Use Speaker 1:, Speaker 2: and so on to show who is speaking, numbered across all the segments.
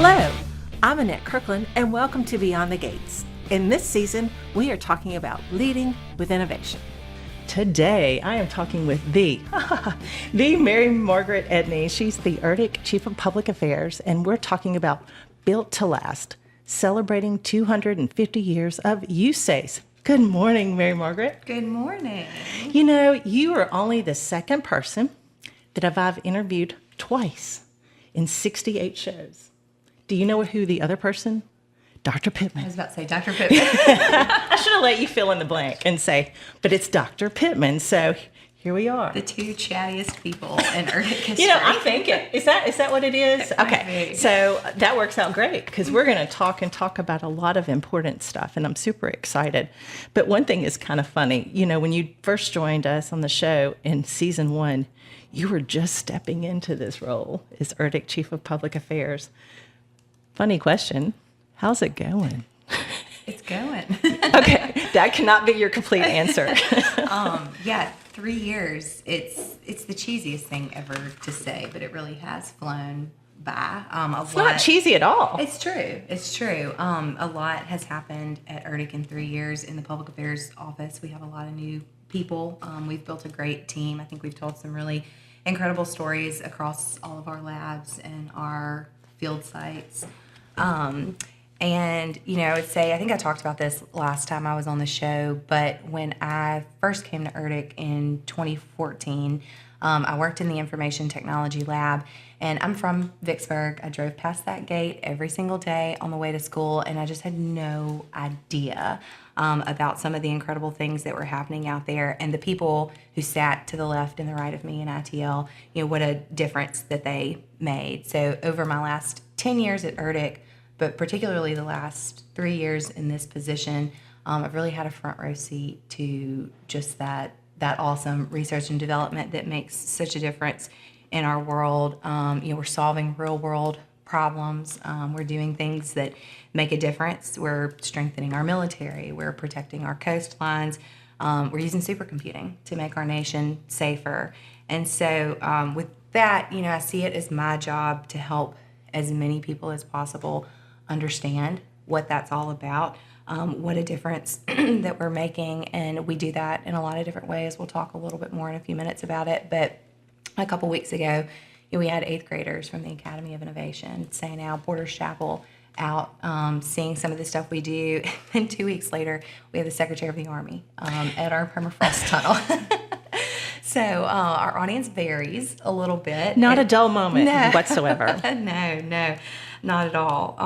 Speaker 1: Hello, I'm Annette Kirkland, and welcome to Beyond the Gates. In this season, we are talking about leading with innovation.
Speaker 2: Today, I am talking with the Mary Margaret Edney. She's the ERDC Chief of Public Affairs, and we're talking about Built to Last, celebrating 250 years of USACE. Good morning, Mary Margaret.
Speaker 3: Good morning.
Speaker 2: You know, you are only the second person that I've interviewed twice in 68 shows. Do you know who the other person? Dr. Pittman.
Speaker 3: I was about to say Dr. Pittman.
Speaker 2: I should have let you fill in the blank and say, but it's Dr. Pittman. So here we are.
Speaker 3: The two chattiest people in ERDC history.
Speaker 2: You know, I'm thinking, is that what it is?
Speaker 3: It might
Speaker 2: Okay,
Speaker 3: be.
Speaker 2: so that works out great because we're going to talk about a lot of important stuff, and I'm super excited. But one thing is kind of funny. You know, when you first joined us on the show in season 1, you were just stepping into this role as ERDC Chief of Public Affairs. Funny question. How's it going?
Speaker 3: It's going.
Speaker 2: Okay, that cannot be your complete answer.
Speaker 3: Yeah, 3 years. It's the cheesiest thing ever to say, but it really has flown by.
Speaker 2: It's not cheesy at all.
Speaker 3: It's true. It's true. A lot has happened at ERDC in 3 years in the Public Affairs Office. We have a lot of new people. We've built a great team. I think we've told some really incredible stories across all of our labs and our field sites. And, you know, I would say, I think I talked about this last time I was on the show, but when I first came to ERDC in 2014, I worked in the information technology lab, and I'm from Vicksburg. I drove past that gate every single day on the way to school, and I just had no idea about some of the incredible things that were happening out there, and the people who sat to the left and the right of me in ITL, you know, what a difference that they made. So over my last 10 years at ERDC, but particularly the last 3 years in this position, I've really had a front row seat to just that awesome research and development that makes such a difference in our world. You know, we're solving real world problems. We're doing things that make a difference. We're strengthening our military. We're protecting our coastlines. We're using supercomputing to make our nation safer. And so with that, you know, I see it as my job to help as many people as possible understand what that's all about, what a difference that we're making, and we do that in a lot of different ways. We'll talk a little bit more in a few minutes about it, but a couple weeks ago, you know, we had 8th graders from the Academy of Innovation, St. Al, Porter's Chapel, out seeing some of the stuff we do, and 2 weeks later, we have the Secretary of the Army at our permafrost tunnel. So our audience varies a little bit.
Speaker 2: Not a dull moment whatsoever.
Speaker 3: No, not at all.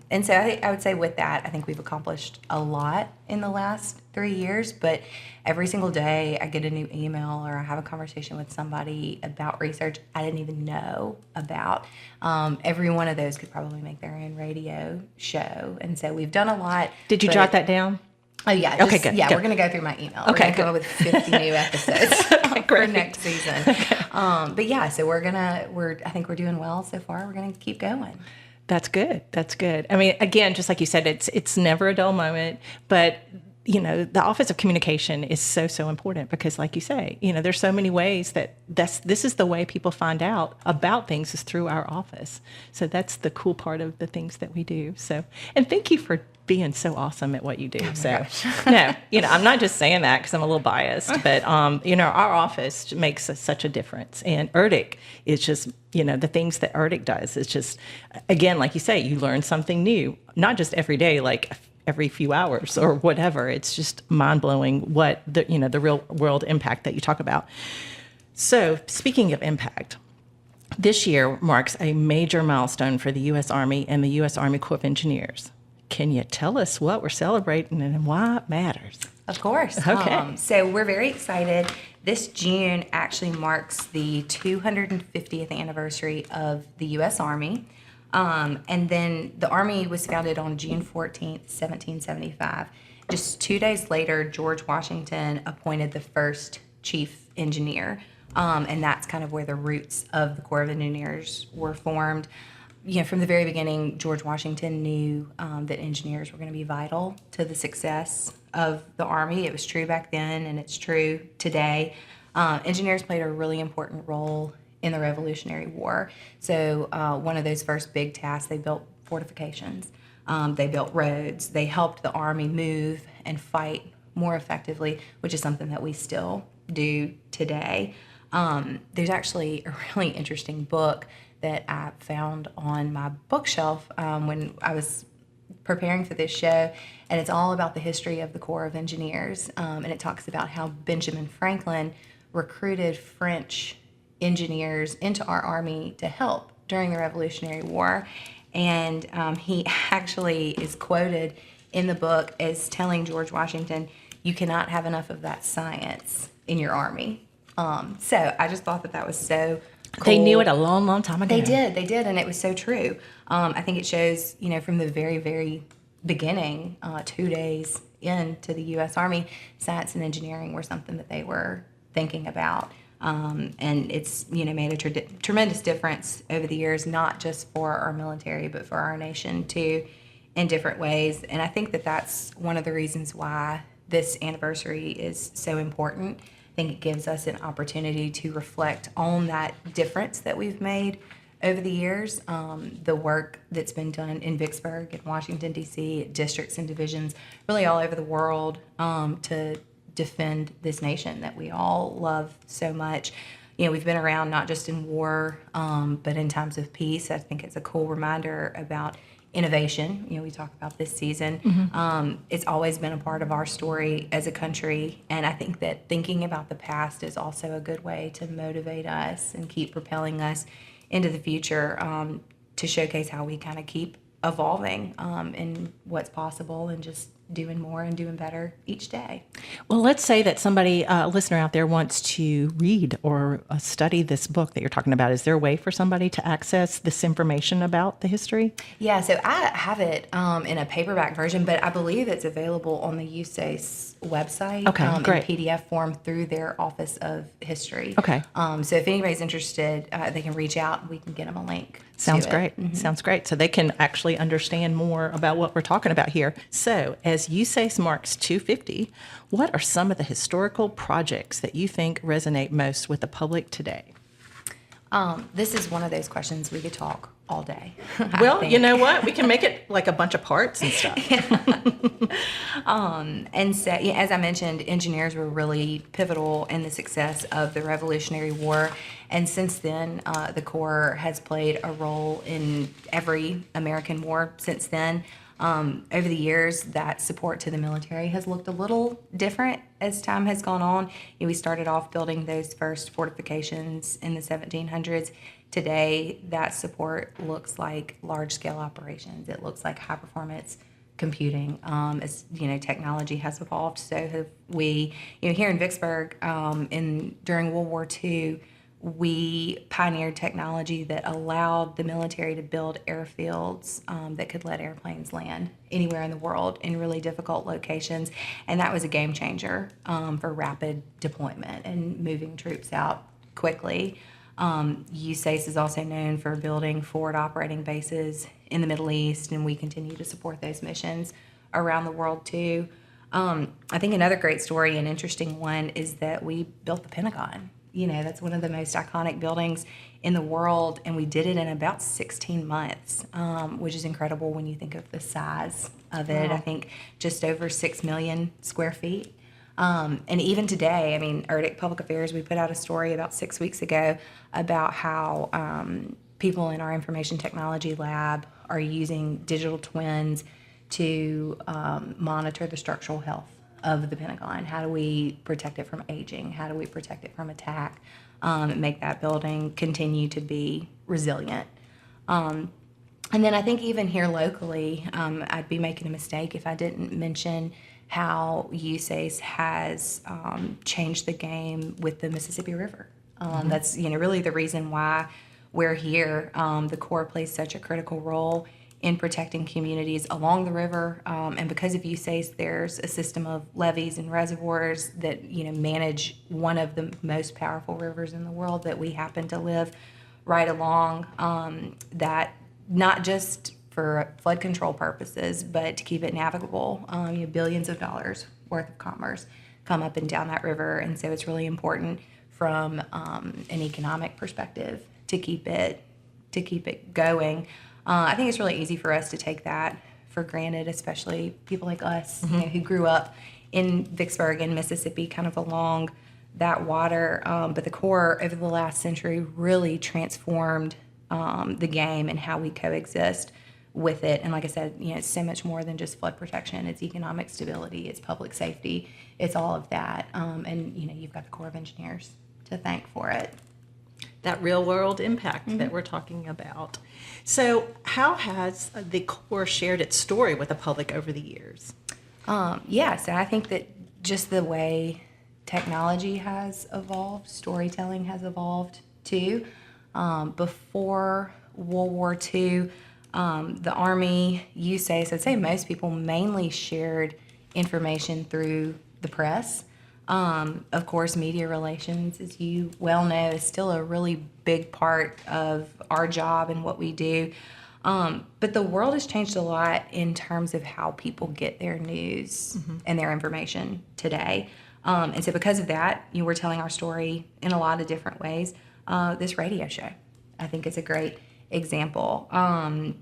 Speaker 3: And so I would say with that, I think we've accomplished a lot in the last 3 years, but every single day I get a new email or I have a conversation with somebody about research I didn't even know about. Every one of those could probably make their own radio show. And so we've done a lot.
Speaker 2: Did you jot that down?
Speaker 3: Oh, yeah.
Speaker 2: Okay, good.
Speaker 3: Yeah,
Speaker 2: good.
Speaker 3: We're going to go through my email.
Speaker 2: Okay,
Speaker 3: we're going to come up with 50 new episodes for next season.
Speaker 2: Okay.
Speaker 3: But yeah, so I think we're doing well so far. We're going to keep going.
Speaker 2: That's good. That's good. I mean, again, just like you said, it's never a dull moment, but you know, the Office of Communication is so important because, like you say, you know, there's so many ways this is the way people find out about things is through our office. So that's the cool part of the things that we do. So, and thank you for being so awesome at what you do. No, you know, I'm not just saying that because I'm a little biased, but you know, our office makes such a difference, and ERDC is just, you know, the things that ERDC does. It's just, again, like you say, you learn something new, not just every day, like every few hours or whatever. It's just mind-blowing what the real world impact that you talk about. So speaking of impact, this year marks a major milestone for the U.S. Army and the U.S. Army Corps of Engineers. Can you tell us what we're celebrating and why it matters?
Speaker 3: Of course.
Speaker 2: Okay.
Speaker 3: So we're very excited. This June actually marks the 250th anniversary of the U.S. Army. And then the Army was founded on June 14th, 1775. Just 2 days later, George Washington appointed the first chief engineer. And that's kind of where the roots of the Corps of Engineers were formed. You know, from the very beginning, George Washington knew that engineers were going to be vital to the success of the Army. It was true back then, and it's true today. Engineers played a really important role in the Revolutionary War. So one of those first big tasks, they built fortifications. They built roads. They helped the Army move and fight more effectively, which is something that we still do today. There's actually a really interesting book that I found on my bookshelf when I was preparing for this show, and it's all about the history of the Corps of Engineers, and it talks about how Benjamin Franklin recruited French engineers into our Army to help during the Revolutionary War, and he actually is quoted in the book as telling George Washington, "You cannot have enough of that science in your Army." So I just thought that was so cool.
Speaker 2: They knew it a long, long time ago.
Speaker 3: They did, and it was so true. I think it shows, from the very, very beginning, 2 days into the U.S. Army, science and engineering were something that they were thinking about. And it's, made a tremendous difference over the years, not just for our military, but for our nation too, in different ways. And I think that that's one of the reasons why this anniversary is so important. I think it gives us an opportunity to reflect on that difference that we've made over the years, the work that's been done in Vicksburg, in Washington, D.C., districts and divisions, really all over the world, to defend this nation that we all love so much. We've been around not just in war, but in times of peace. I think it's a cool reminder about innovation. We talk about this season.
Speaker 2: Mm-hmm.
Speaker 3: It's always been a part of our story as a country, and I think that thinking about the past is also a good way to motivate us and keep propelling us into the future, to showcase how we kind of keep evolving in what's possible and just doing more and doing better each day.
Speaker 2: Well, let's say that somebody, a listener out there, wants to read or study this book that you're talking about. Is there a way for somebody to access this information about the history?
Speaker 3: Yeah, so I have it in a paperback version, but I believe it's available on the USACE website,
Speaker 2: great.
Speaker 3: in PDF form through their Office of History.
Speaker 2: Okay.
Speaker 3: So if anybody's interested, they can reach out and we can get them a link.
Speaker 2: Sounds
Speaker 3: to
Speaker 2: great.
Speaker 3: It. Mm-hmm.
Speaker 2: Sounds great. So they can actually understand more about what we're talking about here. So as USACE marks 250, what are some of the historical projects that you think resonate most with the public today?
Speaker 3: This is one of those questions we could talk all day.
Speaker 2: Well, you know what? We can make it like a bunch of parts and stuff.
Speaker 3: And so, as I mentioned, engineers were really pivotal in the success of the Revolutionary War. And since then, the Corps has played a role in every American war since then. Over the years, that support to the military has looked a little different as time has gone on. We started off building those first fortifications in the 1700s. Today, that support looks like large-scale operations. It looks like high-performance computing. As technology has evolved, so have we. Here in Vicksburg, during World War II, we pioneered technology that allowed the military to build airfields that could let airplanes land anywhere in the world in really difficult locations. And that was a game changer for rapid deployment and moving troops out quickly. USACE is also known for building forward operating bases in the Middle East, and we continue to support those missions around the world too. I think another great story and interesting one is that we built the Pentagon. That's one of the most iconic buildings in the world, and we did it in about 16 months, which is incredible when you think of the size of it. Wow. I think just over 6 million square feet. And even today, ERDC Public Affairs, we put out a story about 6 weeks ago about how people in our information technology lab are using digital twins to monitor the structural health of the Pentagon. How do we protect it from aging? How do we protect it from attack? Make that building continue to be resilient. And then I think even here locally, I'd be making a mistake if I didn't mention how USACE has changed the game with the Mississippi River. That's really the reason why we're here. The Corps plays such a critical role in protecting communities along the river, and because of USACE, there's a system of levees and reservoirs that manage one of the most powerful rivers in the world that we happen to live right along. That not just for flood control purposes, but to keep it navigable. Billions of dollars worth of commerce come up and down that river, and so it's really important from an economic perspective to keep it going. I think it's really easy for us to take that for granted, especially people like us, who grew up in Vicksburg and Mississippi, kind of along that water. But the Corps over the last century really transformed the game and how we coexist with it. And like I said, it's so much more than just flood protection. It's economic stability, it's public safety, it's all of that. And you've got the Corps of Engineers to thank for it.
Speaker 2: That real world impact that we're talking about. So how has the Corps shared its story with the public over the years?
Speaker 3: So I think that just the way technology has evolved, storytelling has evolved too. Before World War II, the Army, USACE, I'd say most people mainly shared information through the press. Of course, media relations, as you well know, is still a really big part of our job and what we do. But the world has changed a lot in terms of how people get their news and their information today. And so because of that, we're telling our story in a lot of different ways. This radio show, I think, is a great example.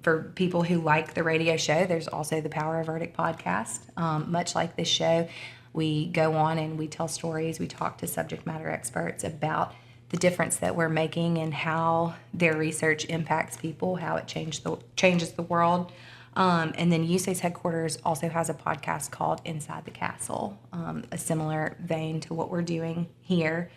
Speaker 3: For people who like the radio show, there's also the Power of Verdict podcast. Much like this show, we go on and we tell stories. We talk to subject matter experts about the difference that we're making and how their research impacts people, how it changes the world. And then USACE headquarters also has a podcast called Inside the Castle, a similar vein to what we're doing here.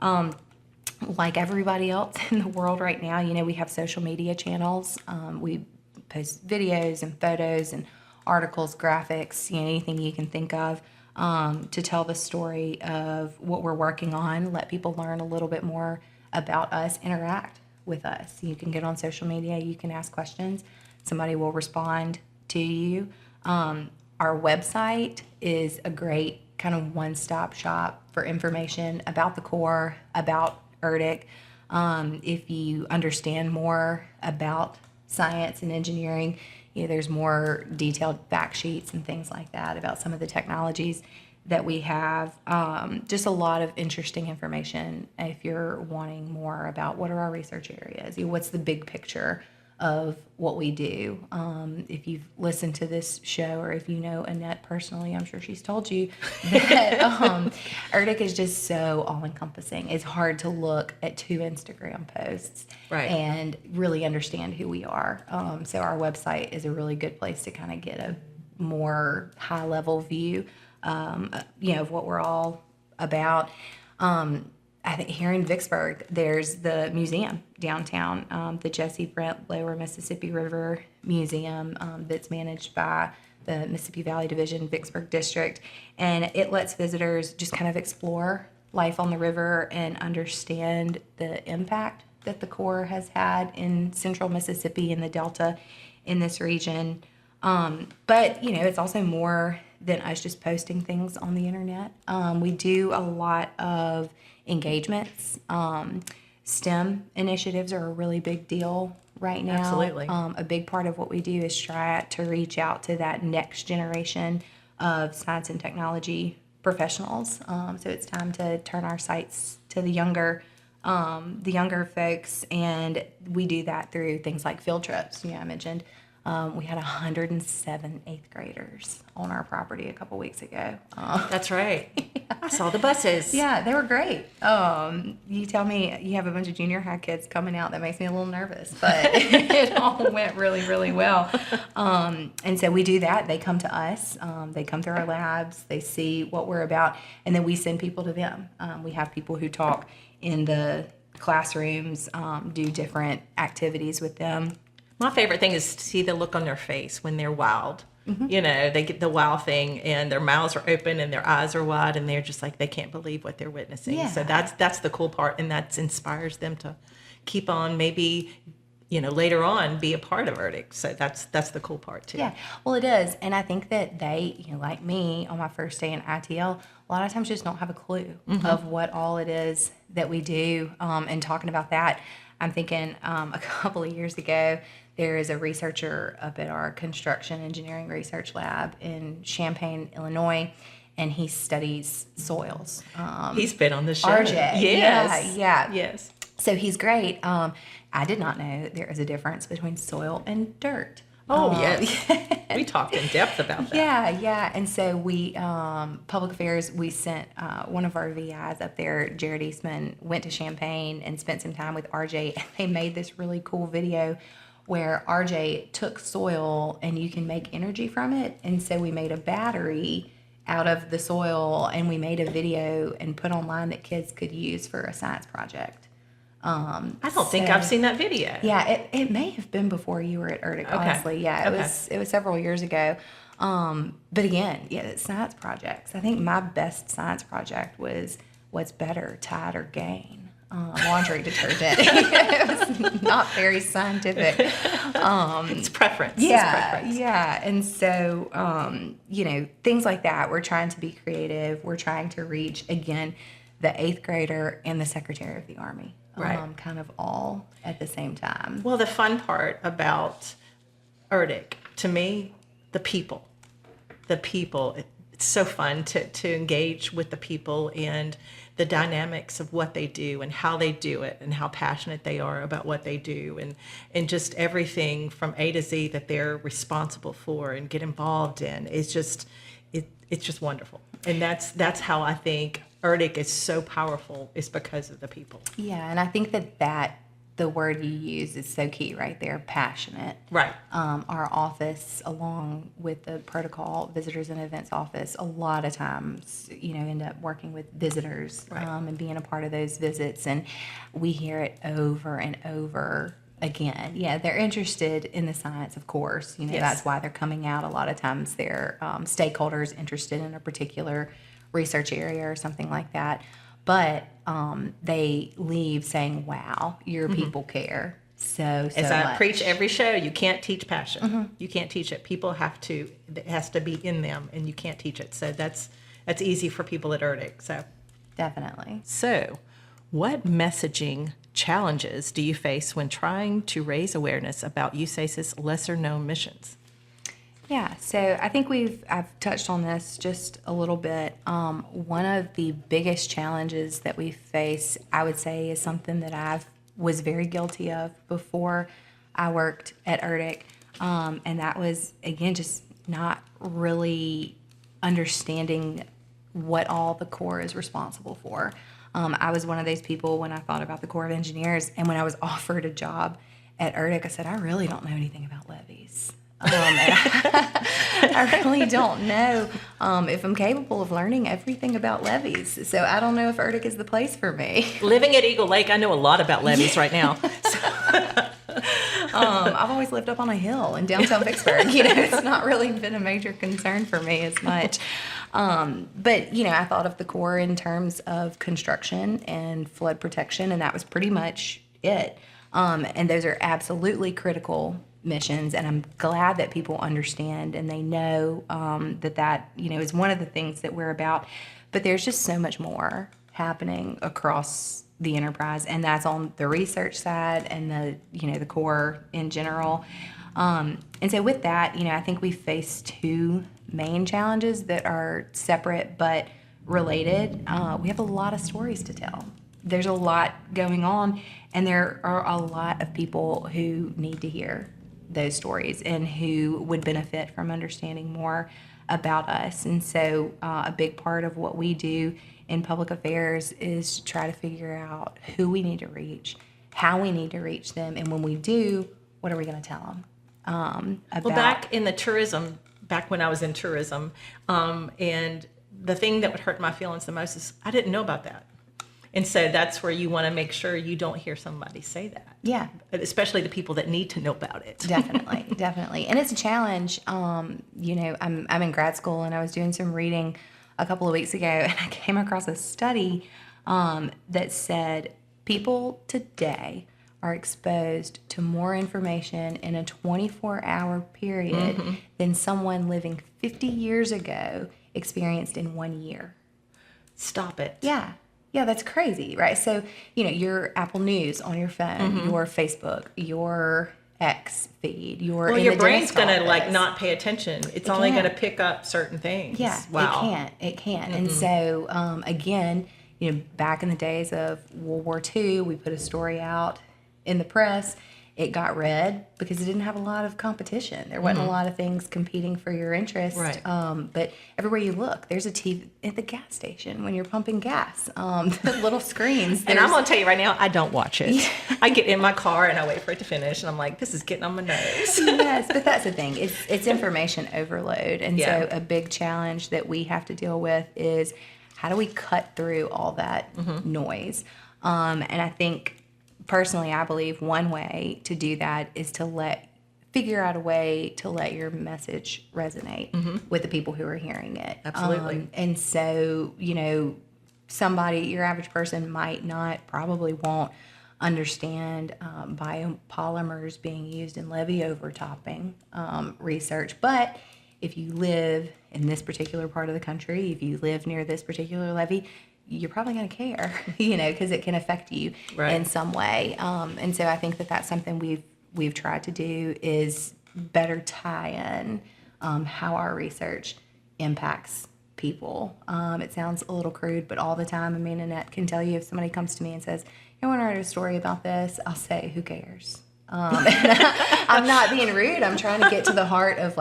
Speaker 3: Like everybody else in the world right now, we have social media channels. We post videos and photos and articles, graphics, anything you can think of, to tell the story of what we're working on, let people learn a little bit more about us, interact with us. You can get on social media, you can ask questions, somebody will respond to you. Our website is a great kind of one-stop shop for information about the Corps, about ERDC. If you understand more about science and engineering, there's more detailed fact sheets and things like that about some of the technologies that we have. Just a lot of interesting information if you're wanting more about what are our research areas, what's the big picture of what we do. If you've listened to this show or if you know Annette personally, I'm sure she's told you that ERDC is just so all-encompassing. It's hard to look at 2 Instagram posts and really understand who we are. So our website is a really good place to kind of get a more high-level view, of what we're all about. I think here in Vicksburg, there's the museum downtown, the Jesse Brent Lower Mississippi River Museum, that's managed by the Mississippi Valley Division Vicksburg District. And it lets visitors just kind of explore life on the river and understand the impact that the Corps has had in central Mississippi and the Delta in this region. But, it's also more than us just posting things on the internet. We do a lot of engagements. STEM initiatives are a really big deal right now.
Speaker 2: Absolutely.
Speaker 3: A big part of what we do is try to reach out to that next generation of science and technology professionals. So it's time to turn our sights to the younger folks, and we do that through things like field trips. I mentioned we had 107 eighth graders on our property a couple weeks ago.
Speaker 2: That's right. Yeah. I saw the buses.
Speaker 3: Yeah, they were great. You tell me you have a bunch of junior high kids coming out, that makes me a little nervous, but it all went really, really well. And so we do that. They come to us. They come through our labs. They see what we're about, and then we send people to them. We have people who talk in the classrooms, do different activities with them.
Speaker 2: My favorite thing is to see the look on their face when they're wild. They get the wow thing and their mouths are open and their eyes are wide and they're just like, they can't believe what they're witnessing.
Speaker 3: Yeah.
Speaker 2: So that's the cool part, and that inspires them to keep on, maybe, later on be a part of ERDC. So that's the cool part too.
Speaker 3: Yeah, well, it is. And I think that they, like me on my first day in ITL, a lot of times just don't have a clue of what all it is that we do. And talking about that, I'm thinking a couple of years ago, there is a researcher up at our construction engineering research lab in Champaign, Illinois, and he studies soils.
Speaker 2: He's been on the show.
Speaker 3: RJ.
Speaker 2: Yes.
Speaker 3: Yeah.
Speaker 2: Yes.
Speaker 3: So he's great. I did not know there is a difference between soil and dirt.
Speaker 2: Oh, yes. We talked in depth about that.
Speaker 3: Yeah. And so we, Public Affairs, we sent one of our VIs up there, Jared Eastman, went to Champaign and spent some time with RJ. And they made this really cool video where RJ took soil and you can make energy from it. And so we made a battery out of the soil, and we made a video and put online that kids could use for a science project.
Speaker 2: I don't think I've seen that video.
Speaker 3: Yeah, it may have been before you were at ERDC, honestly. Yeah, it was several years ago. But again, yeah, it's science projects. I think my best science project was what's better, Tide or Gain? Laundry detergent. It was not very scientific.
Speaker 2: It's preference.
Speaker 3: Yeah. And so, things like that. We're trying to be creative. We're trying to reach, again, the 8th grader and the Secretary of the Army.
Speaker 2: Right.
Speaker 3: Kind of all at the same time.
Speaker 2: Well, the fun part about ERDC, to me, the people. It's so fun to engage with the people and the dynamics of what they do and how they do it and how passionate they are about what they do and just everything from A to Z that they're responsible for and get involved in. It's just wonderful. And that's how I think ERDC is so powerful, is because of the people.
Speaker 3: Yeah, and I think that the word you use is so key right there, passionate.
Speaker 2: Right.
Speaker 3: Our office, along with the protocol visitors and events office, a lot of times, end up working with visitors,
Speaker 2: right,
Speaker 3: and being a part of those visits. And we hear it over and over again. Yeah, they're interested in the science, of course.
Speaker 2: Yes.
Speaker 3: That's why they're coming out. A lot of times they're stakeholders interested in a particular research area or something like that. But they leave saying, wow, your people care so
Speaker 2: As
Speaker 3: much.
Speaker 2: I preach every show, you can't teach passion. You can't teach it. People it has to be in them, and you can't teach it. So that's easy for people at ERDC. So
Speaker 3: Definitely.
Speaker 2: So what messaging challenges do you face when trying to raise awareness about USACE's lesser-known missions?
Speaker 3: Yeah, so I think I've touched on this just a little bit. One of the biggest challenges that we face, I would say, is something that I was very guilty of before I worked at ERDC, and that was, again, just not really understanding what all the Corps is responsible for. I was one of those people when I thought about the Corps of Engineers, and when I was offered a job at ERDC, I said, I really don't know anything about levees. I really don't know if I'm capable of learning everything about levees. So I don't know if ERDC is the place for me.
Speaker 2: Living at Eagle Lake, I know a lot about levees right now.
Speaker 3: I've always lived up on a hill in downtown Vicksburg. It's not really been a major concern for me as much. But, I thought of the Corps in terms of construction and flood protection, and that was pretty much it. And those are absolutely critical missions, and I'm glad that people understand and they know that is one of the things that we're about. But there's just so much more happening across the enterprise, and that's on the research side and the Corps in general. And so with that, I think we face two main challenges that are separate but related. We have a lot of stories to tell. There's a lot going on, and there are a lot of people who need to hear those stories and who would benefit from understanding more about us. And so a big part of what we do in public affairs is try to figure out who we need to reach, how we need to reach them, and when we do, what are we going to tell them?
Speaker 2: Well, back when I was in tourism, and the thing that would hurt my feelings the most is I didn't know about that. And so that's where you want to make sure you don't hear somebody say that.
Speaker 3: Yeah.
Speaker 2: Especially the people that need to know about it.
Speaker 3: Definitely. And it's a challenge. I'm in grad school, and I was doing some reading a couple of weeks ago, and I came across a study that said people today are exposed to more information in a 24-hour period than someone living 50 years ago experienced in 1 year.
Speaker 2: Stop it.
Speaker 3: Yeah, that's crazy, right? So, your Apple News on your phone, your Facebook, your X feed, your
Speaker 2: brain's going to not pay attention. It's only going to pick up certain things.
Speaker 3: Yeah,
Speaker 2: wow.
Speaker 3: It can't. And so, again, back in the days of World War II, we put a story out in the press. It got read because it didn't have a lot of competition. There wasn't a lot of things competing for your interest.
Speaker 2: Right.
Speaker 3: But everywhere you look, there's a TV at the gas station when you're pumping gas. The little screens.
Speaker 2: And I'm going to tell you right now, I don't watch it. I get in my car and I wait for it to finish, and I'm like, this is getting on my nerves.
Speaker 3: Yes, but that's the thing. It's information overload. And so a big challenge that we have to deal with is how do we cut through all that noise? And I think, personally, I believe one way to do that is to figure out a way to let your message resonate with the people who are heaing it.
Speaker 2: Absolutely.
Speaker 3: And so, your average person probably won't understand biopolymers being used in levee overtopping research. But if you live in this particular part of the country, if you live near this particular levee, you're probably going to care, because it can affect you in some way. And so I think that that's something we've tried to do is better tie in how our research impacts people. It sounds a little crude, but all the time, Annette can tell you if somebody comes to me and says, I want to write a story about this, I'll say, who cares? I'm not being rude. I'm trying to get to the heart of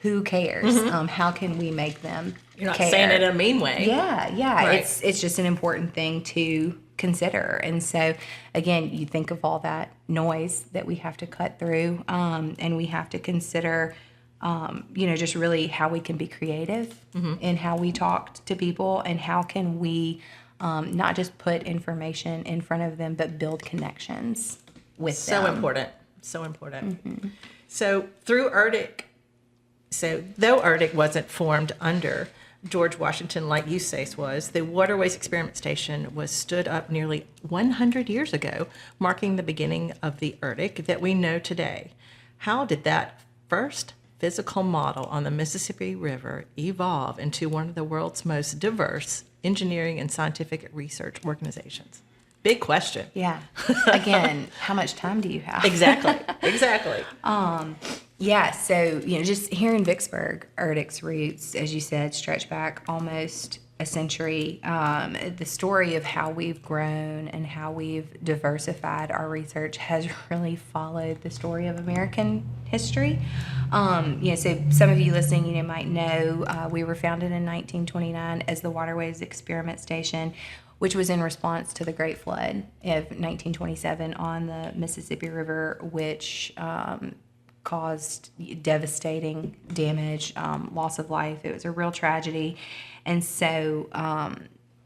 Speaker 3: who cares? How can we make them
Speaker 2: You're not
Speaker 3: care?
Speaker 2: saying it in a mean way.
Speaker 3: Yeah.
Speaker 2: Right.
Speaker 3: It's just an important thing to consider. And so, again, you think of all that noise that we have to cut through, and we have to consider, just really how we can be creative in how we talk to people, and how can we not just put information in front of them, but build connections with them.
Speaker 2: So important. So through ERDC, though ERDC wasn't formed under George Washington like USACE was, the Waterways Experiment Station was stood up nearly 100 years ago, marking the beginning of the ERDC that we know today. How did that first physical model on the Mississippi River evolve into one of the world's most diverse engineering and scientific research organizations? Big question.
Speaker 3: Yeah. Again, how much time do you have?
Speaker 2: Exactly.
Speaker 3: Yeah, so, just here in Vicksburg, ERDC's roots, as you said, stretch back almost a century. The story of how we've grown and how we've diversified our research has really followed the story of American history. So some of you listening, might know we were founded in 1929 as the Waterways Experiment Station, which was in response to the Great Flood of 1927 on the Mississippi River, which caused devastating damage, loss of life. It was a real tragedy. And so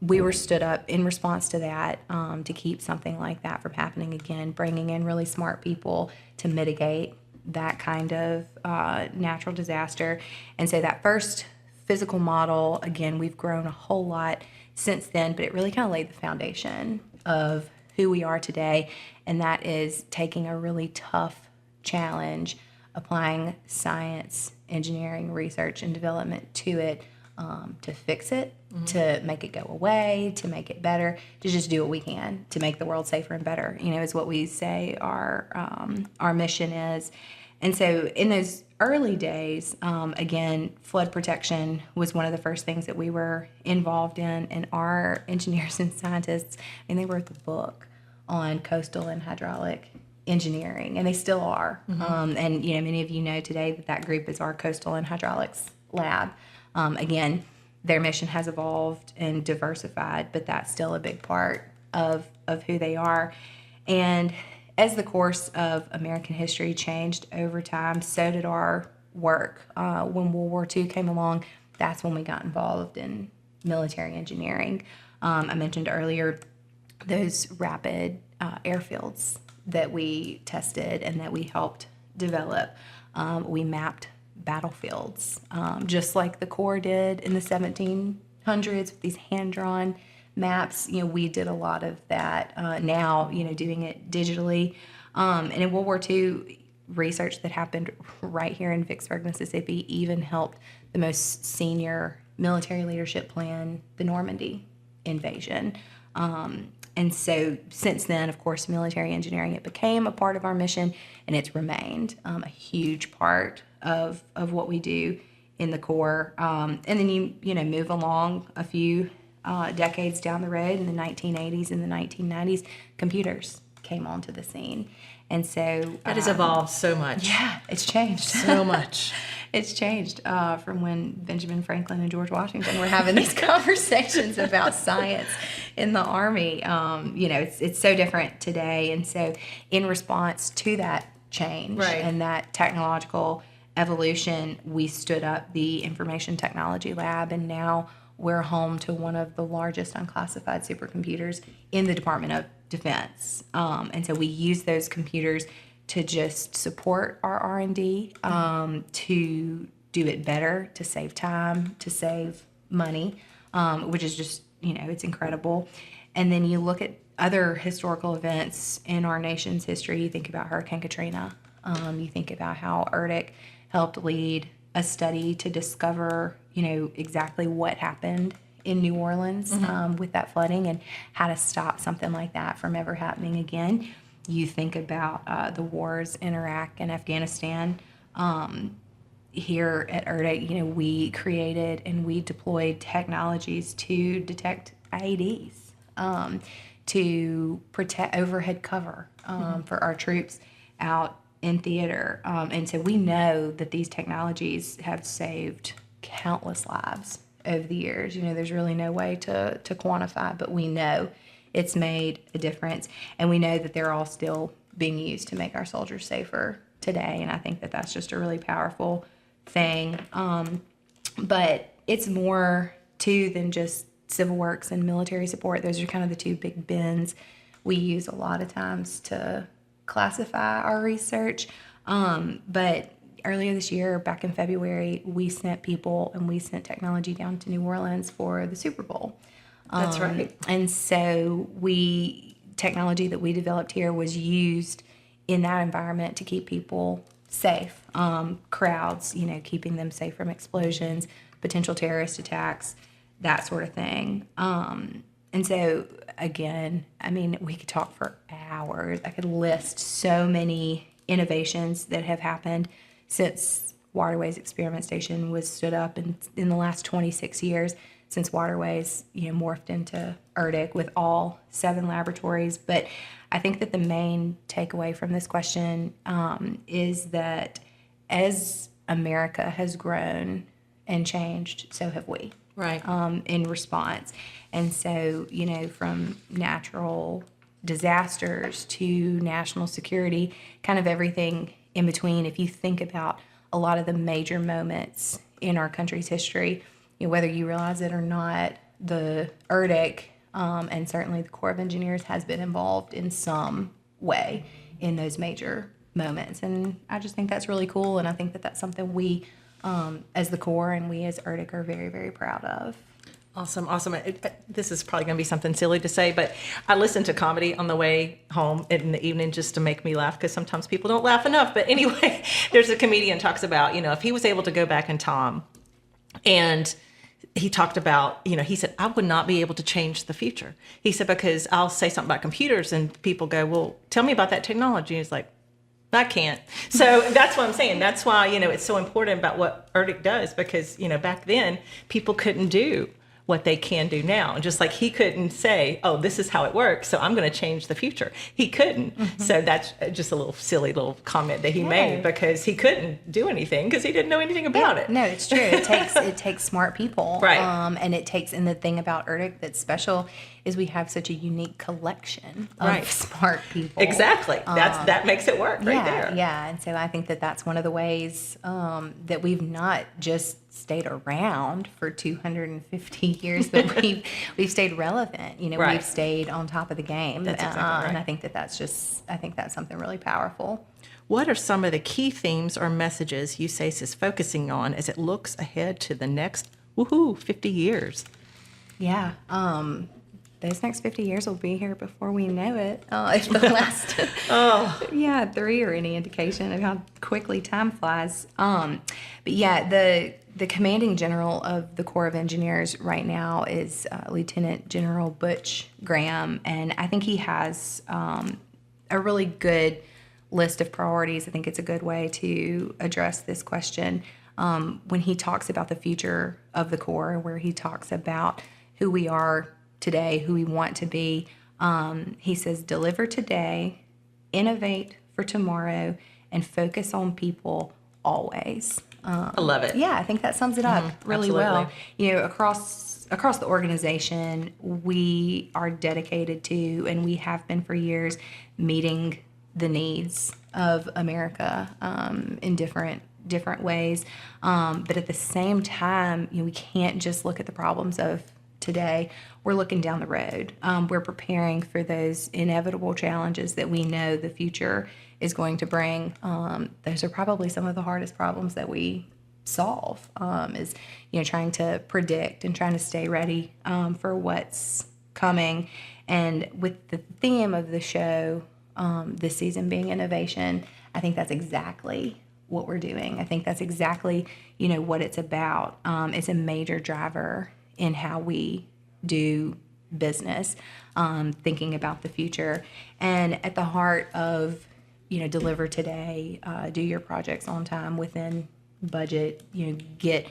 Speaker 3: we were stood up in response to that to keep something like that from happening again, bringing in really smart people to mitigate that kind of natural disaster. And so that first physical model, again, we've grown a whole lot since then, but it really kind of laid the foundation of who we are today. And that is taking a really tough challenge, applying science, engineering, research, and development to it, to fix it, to make it go away, to make it better, to just do what we can to make the world safer and better, is what we say our mission is. And so in those early days, again, flood protection was one of the first things that we were involved in, and our engineers and scientists, they wrote the book on coastal and hydraulic engineering, and they still are. And many of you know today that group is our coastal and hydraulics lab. Again, their mission has evolved and diversified, but that's still a big part of who they are. And as the course of American history changed over time, so did our work. When World War II came along, that's when we got involved in military engineering. I mentioned earlier those rapid airfields that we tested and that we helped develop. We mapped battlefields, just like the Corps did in the 1700s with these hand-drawn maps. We did a lot of that now, doing it digitally. And in World War II, research that happened right here in Vicksburg, Mississippi, even helped the most senior military leadership plan the Normandy invasion. And so since then, of course, military engineering, it became a part of our mission, and it's remained a huge part of what we do in the Corps. And then you move along a few decades down the road, in the 1980s and the 1990s, computers came onto the scene. And so
Speaker 2: that has evolved so much.
Speaker 3: Yeah, it's changed
Speaker 2: so much.
Speaker 3: It's changed from when Benjamin Franklin and George Washington were having these conversations about science in the Army. It's so different today. And so in response to that change and that technological evolution, we stood up the Information Technology Lab, and now we're home to one of the largest unclassified supercomputers in the Department of Defense. And so we use those computers to just support our R&D, to do it better, to save time, to save money, which is just, it's incredible. And then you look at other historical events in our nation's history. You think about Hurricane Katrina. You think about how ERDC helped lead a study to discover, exactly what happened in New Orleans with that flooding and how to stop something like that from ever happening again. You think about the wars in Iraq and Afghanistan. Here at ERDC, we created and we deployed technologies to detect IEDs, to protect overhead cover for our troops out in theater. And so we know that these technologies have saved countless lives over the years. There's really no way to quantify, but we know it's made a difference. And we know that they're all still being used to make our soldiers safer today. And I think that that's just a really powerful thing. But it's more, too, than just civil works and military support. Those are kind of the two big bins we use a lot of times to classify our research. But earlier this year, back in February, we sent people and we sent technology down to New Orleans for the Super Bowl.
Speaker 2: That's right.
Speaker 3: And so technology that we developed here was used in that environment to keep people safe. Crowds, keeping them safe from explosions, potential terrorist attacks, that sort of thing. And so, again, we could talk for hours. I could list so many innovations that have happened since Waterways Experiment Station was stood up in the last 26 years, since Waterways, morphed into ERDC with all 7 laboratories. But I think that the main takeaway from this question is that as America has grown and changed, so have we.
Speaker 2: Right.
Speaker 3: In response. And so, from natural disasters to national security, kind of everything in between. If you think about a lot of the major moments in our country's history, whether you realize it or not, the ERDC and certainly the Corps of Engineers has been involved in some way in those major moments. And I just think that's really cool. And I think that that's something we, as the Corps and we as ERDC, are very, very proud of.
Speaker 2: Awesome. This is probably going to be something silly to say, but I listen to comedy on the way home in the evening just to make me laugh, because sometimes people don't laugh enough. But anyway, there's a comedian talks about, if he was able to go back in time, and he talked about, he said, I would not be able to change the future. He said, because I'll say something about computers and people go, well, tell me about that technology. He's like, I can't. So that's what I'm saying. That's why, it's so important about what ERDC does, because, back then people couldn't do what they can do now. Just like he couldn't say, oh, this is how it works, so I'm going to change the future. He couldn't. Mm-hmm. So that's just a little silly little comment that he made, because he couldn't do anything because he didn't know anything about it.
Speaker 3: No, it's true. It takes smart people.
Speaker 2: Right.
Speaker 3: And the thing about ERDC that's special is we have such a unique collection of smart people.
Speaker 2: Exactly. That makes it work right there.
Speaker 3: Yeah. And so I think that that's one of the ways that we've not just stayed around for 250 years, but we've stayed relevant. We've stayed on top of the game.
Speaker 2: That's exactly right.
Speaker 3: And I think that's something really powerful.
Speaker 2: What are some of the key themes or messages USACE is focusing on as it looks ahead to the next 50 years?
Speaker 3: Yeah. Those next 50 years will be here before we know it. If the last 3 are any indication of how quickly time flies. But yeah, the commanding general of the Corps of Engineers right now is Lieutenant General Butch Graham, and I think he has a really good list of priorities. I think it's a good way to address this question. When he talks about the future of the Corps, where he talks about who we are today, who we want to be. He says, deliver today, innovate for tomorrow, and focus on people always.
Speaker 2: I love it.
Speaker 3: Yeah, I think that sums it up really well.
Speaker 2: Absolutely.
Speaker 3: Across the organization, we are dedicated to, and we have been for years, meeting the needs of America in different ways. But at the same time, we can't just look at the problems of today. We're looking down the road. We're preparing for those inevitable challenges that we know the future is going to bring. Those are probably some of the hardest problems that we solve, is trying to predict and trying to stay ready for what's coming. And with the theme of the show this season being innovation, I think that's exactly what we're doing. I think that's exactly what it's about. It's a major driver in how we do business, thinking about the future. And at the heart of deliver today, do your projects on time, within budget, get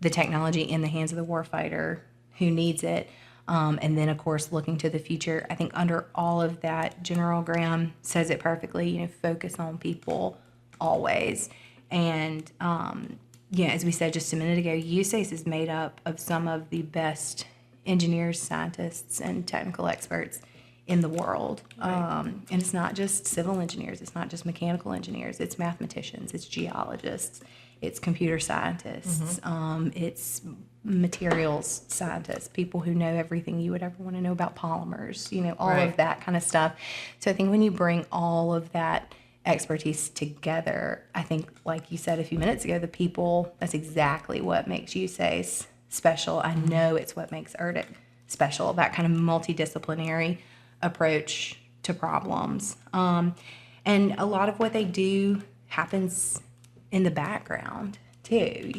Speaker 3: the technology in the hands of the warfighter who needs it. And then, of course, looking to the future. I think under all of that, General Graham says it perfectly, focus on people always. And, as we said just a minute ago, USACE is made up of some of the best engineers, scientists, and technical experts in the world. Right. And it's not just civil engineers. It's not just mechanical engineers. It's mathematicians. It's geologists. It's computer scientists. It's materials scientists, people who know everything you would ever want to know about polymers, all
Speaker 2: Right.
Speaker 3: of that kind of stuff. So I think when you bring all of that expertise together, I think, like you said a few minutes ago, the people, that's exactly what makes USACE special. I know it's what makes ERDC special, that kind of multidisciplinary approach to problems. And a lot of what they do happens in the background too.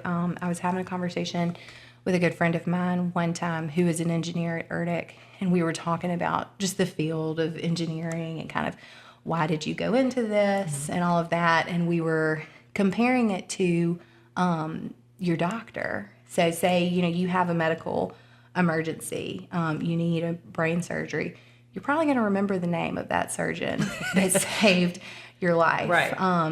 Speaker 3: I was having a conversation with a good friend of mine one time who is an engineer at ERDC, and we were talking about just the field of engineering and kind of why did you go into this and all of that. And we were comparing it to your doctor. So say, you have a medical emergency, you need a brain surgery. You're probably going to remember the name of that surgeon that saved your life.
Speaker 2: Right.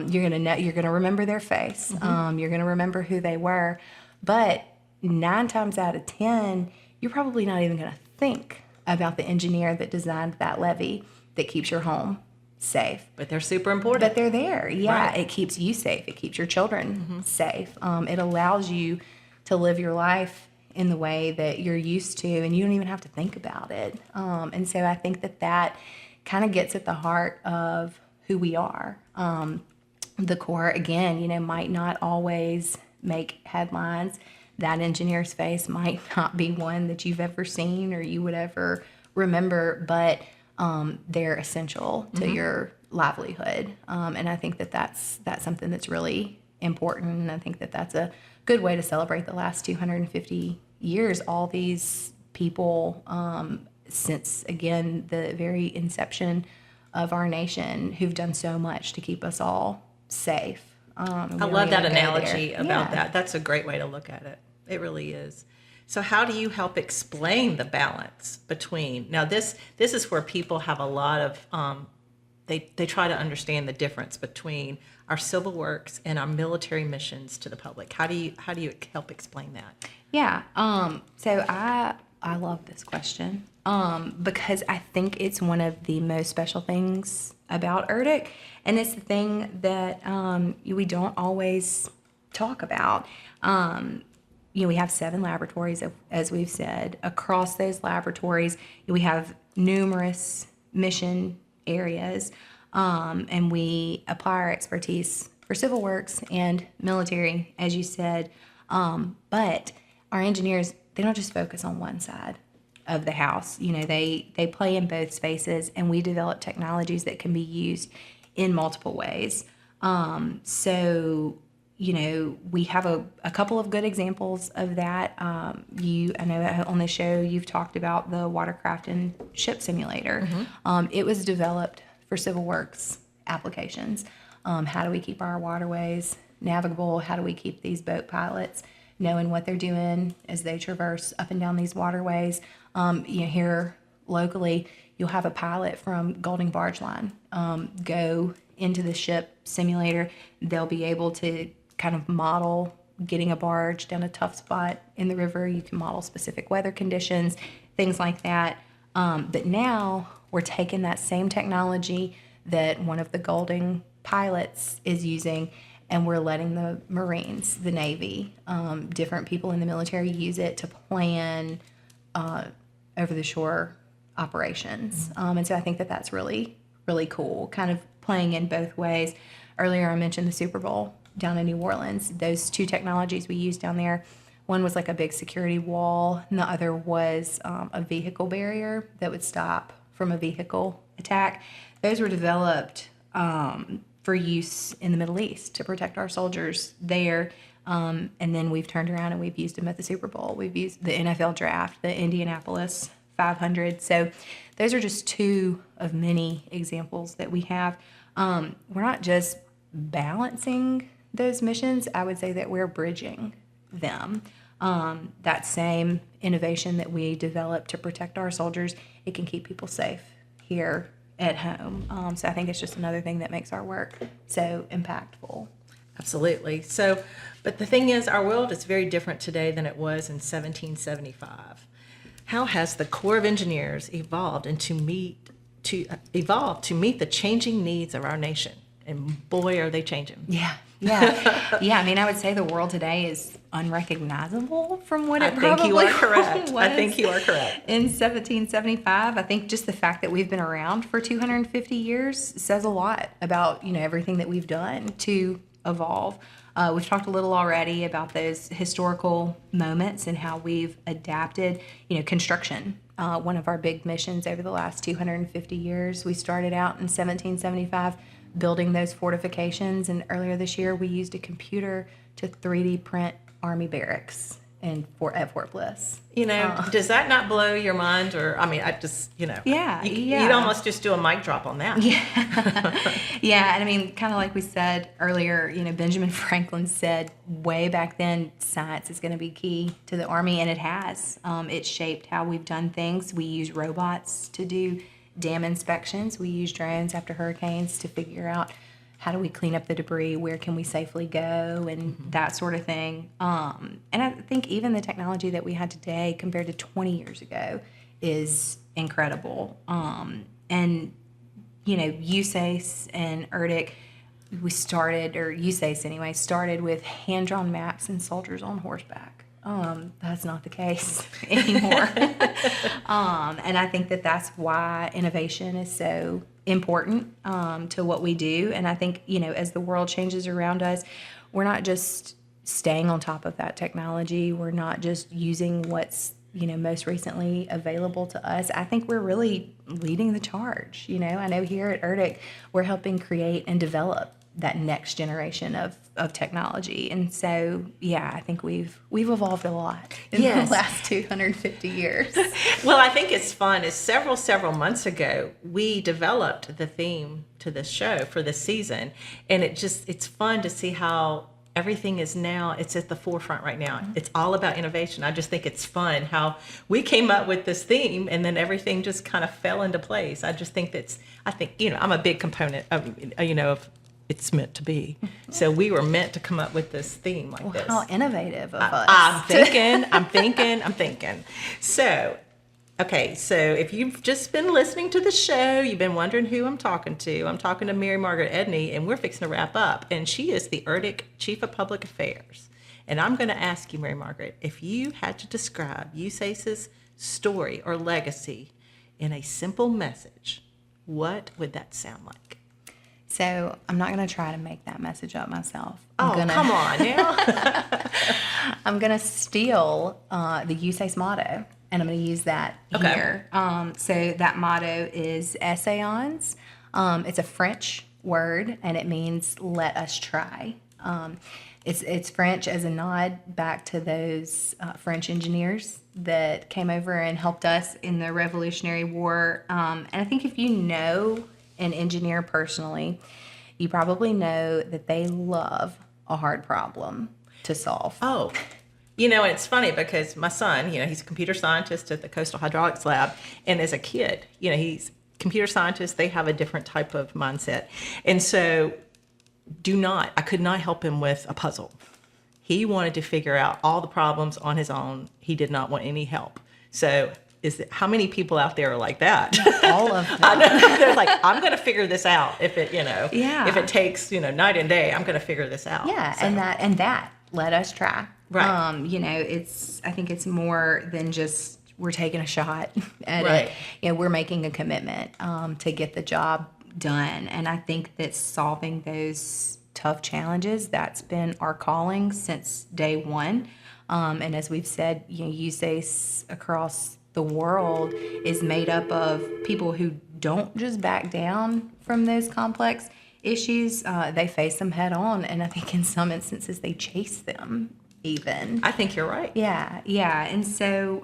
Speaker 3: You're going to remember their face. You're going to remember who they were. But 9 times out of 10, you're probably not even going to think about the engineer that designed that levee that keeps your home safe.
Speaker 2: But they're super important.
Speaker 3: But they're there. Yeah,
Speaker 2: Right.
Speaker 3: It keeps you safe. It keeps your children safe. It allows you to live your life in the way that you're used to, and you don't even have to think about it. And so I think that kind of gets at the heart of who we are. The Corps, again, might not always make headlines. That engineer's face might not be one that you've ever seen or you would ever remember, but they're essential to your livelihood. And I think that's something that's really important. And I think that's a good way to celebrate the last 250 years. All these people, since, again, the very inception of our nation, who've done so much to keep us all safe.
Speaker 2: I love that analogy about that. That's a great way to look at it. It really is. So how do you help explain the balance between, now this is where people have a lot of, they try to understand the difference between our civil works and our military missions to the public. How do you help explain that?
Speaker 3: Yeah. So I love this question because I think it's one of the most special things about ERDC, and it's the thing that we don't always talk about. We have 7 laboratories, as we've said. Across those laboratories, we have numerous mission areas, and we apply our expertise for civil works and military, as you said. But our engineers, they don't just focus on one side of the house. They play in both spaces, and we develop technologies that can be used in multiple ways. We have a couple of good examples of that. I know on the show you've talked about the watercraft and ship simulator. It was developed for civil works applications. How do we keep our waterways navigable? How do we keep these boat pilots knowing what they're doing as they traverse up and down these waterways. Here locally, you'll have a pilot from Golding Barge Line go into the ship simulator. They'll be able to kind of model getting a barge down a tough spot in the river. You can model specific weather conditions, things like that. But now we're taking that same technology that one of the Golding pilots is using, and we're letting the Marines, the Navy, different people in the military use it to plan over-the-shore operations. And so I think that that's really, really cool, kind of playing in both ways. Earlier I mentioned the Super Bowl down in New Orleans. Those two technologies we used down there, one was like a big security wall, and the other was a vehicle barrier that would stop from a vehicle attack. Those were developed for use in the Middle East to protect our soldiers there. And then we've turned around and we've used them at the Super Bowl. We've used the NFL draft, the Indianapolis 500. So those are just two of many examples that we have. We're not just balancing those missions. I would say that we're bridging them. That same innovation that we developed to protect our soldiers, it can keep people safe here at home. So I think it's just another thing that makes our work so impactful.
Speaker 2: Absolutely. So, but the thing is, our world is very different today than it was in 1775. How has the Corps of Engineers evolved to meet the changing needs of our nation? And boy, are they changing.
Speaker 3: Yeah. I mean, I would say the world today is unrecognizable from what it probably was.
Speaker 2: I think you are correct.
Speaker 3: In 1775, I think just the fact that we've been around for 250 years says a lot about, everything that we've done to evolve. We've talked a little already about those historical moments and how we've adapted, construction. One of our big missions over the last 250 years, we started out in 1775 building those fortifications, and earlier this year we used a computer to 3D print Army barracks at Fort Bliss.
Speaker 2: Does that not blow your mind? Or I just,
Speaker 3: Yeah.
Speaker 2: You'd almost just do a mic drop on that.
Speaker 3: Yeah, and I mean, kind of like we said earlier, Benjamin Franklin said way back then, science is going to be key to the Army, and it has. It shaped how we've done things. We use robots to do dam inspections. We use drones after hurricanes to figure out how do we clean up the debris, where can we safely go, and that sort of thing. And I think even the technology that we had today compared to 20 years ago is incredible. And, USACE and ERDC, USACE anyway, started with hand-drawn maps and soldiers on horseback. That's not the case anymore. And I think that that's why innovation is so important to what we do. And I think, as the world changes around us, we're not just staying on top of that technology. We're not just using what's, most recently available to us. I think we're really leading the charge. I know here at ERDC, we're helping create and develop that next generation of technology. And so, I think we've evolved a lot in the last 250 years.
Speaker 2: Well, I think it's fun. Is several months ago, we developed the theme to this show for this season. And it's fun to see how everything is now, it's at the forefront right now. Mm-hmm. It's all about innovation. I just think it's fun how we came up with this theme and then everything just kind of fell into place. I just think I'm a big component of, of it's meant to be. So we were meant to come up with this theme like this.
Speaker 3: How innovative of us.
Speaker 2: I'm thinking. So, okay, so if you've just been listening to the show, you've been wondering who I'm talking to. I'm talking to Margaret Edney, and we're fixing to wrap up. And she is the ERDC Chief of Public Affairs. And I'm going to ask you, Margaret, if you had to describe USACE's story or legacy in a simple message, what would that sound like?
Speaker 3: So I'm not going to try to make that message up myself.
Speaker 2: Come on now.
Speaker 3: I'm going to steal the USACE motto, and I'm going to use that here. So that motto is Essayons. It's a French word, and it means let us try. It's French as a nod back to those French engineers that came over and helped us in the Revolutionary War. And I think if you know an engineer personally, you probably know that they love a hard problem to solve.
Speaker 2: Oh, And it's funny because my son, he's a computer scientist at the Coastal Hydraulics Lab. And as a kid, he's computer scientists, they have a different type of mindset. And so I could not help him with a puzzle. He wanted to figure out all the problems on his own. He did not want any help. So how many people out there are like that?
Speaker 3: All of them.
Speaker 2: I know. They're like, I'm going to figure this out. If it,
Speaker 3: Yeah.
Speaker 2: if it takes, night and day, I'm going to figure this out.
Speaker 3: Yeah,
Speaker 2: So,
Speaker 3: and that let us try.
Speaker 2: Right.
Speaker 3: I think it's more than just we're taking a shot at
Speaker 2: Right.
Speaker 3: it. We're making a commitment to get the job done. And I think that solving those tough challenges, that's been our calling since day one. And as we've said, USACE across the world is made up of people who don't just back down from those complex issues. They face them head on. And I think in some instances they chase them even.
Speaker 2: I think you're right.
Speaker 3: Yeah. And so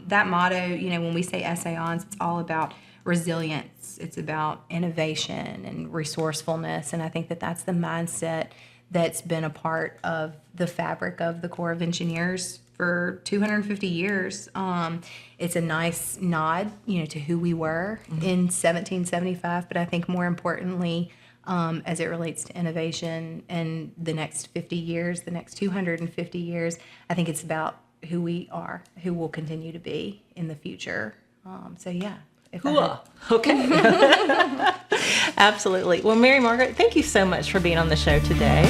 Speaker 3: that motto, when we say SAONs, it's all about resilience. It's about innovation and resourcefulness. And I think that that's the mindset that's been a part of the fabric of the Corps of Engineers for 250 years. It's a nice nod, to who we were in 1775. But I think more importantly, as it relates to innovation and the next 50 years, the next 250 years, I think it's about who we are, who we'll continue to be in the future.
Speaker 2: Cool. Okay. Absolutely. Well, Mary Margaret, thank you so much for being on the show today.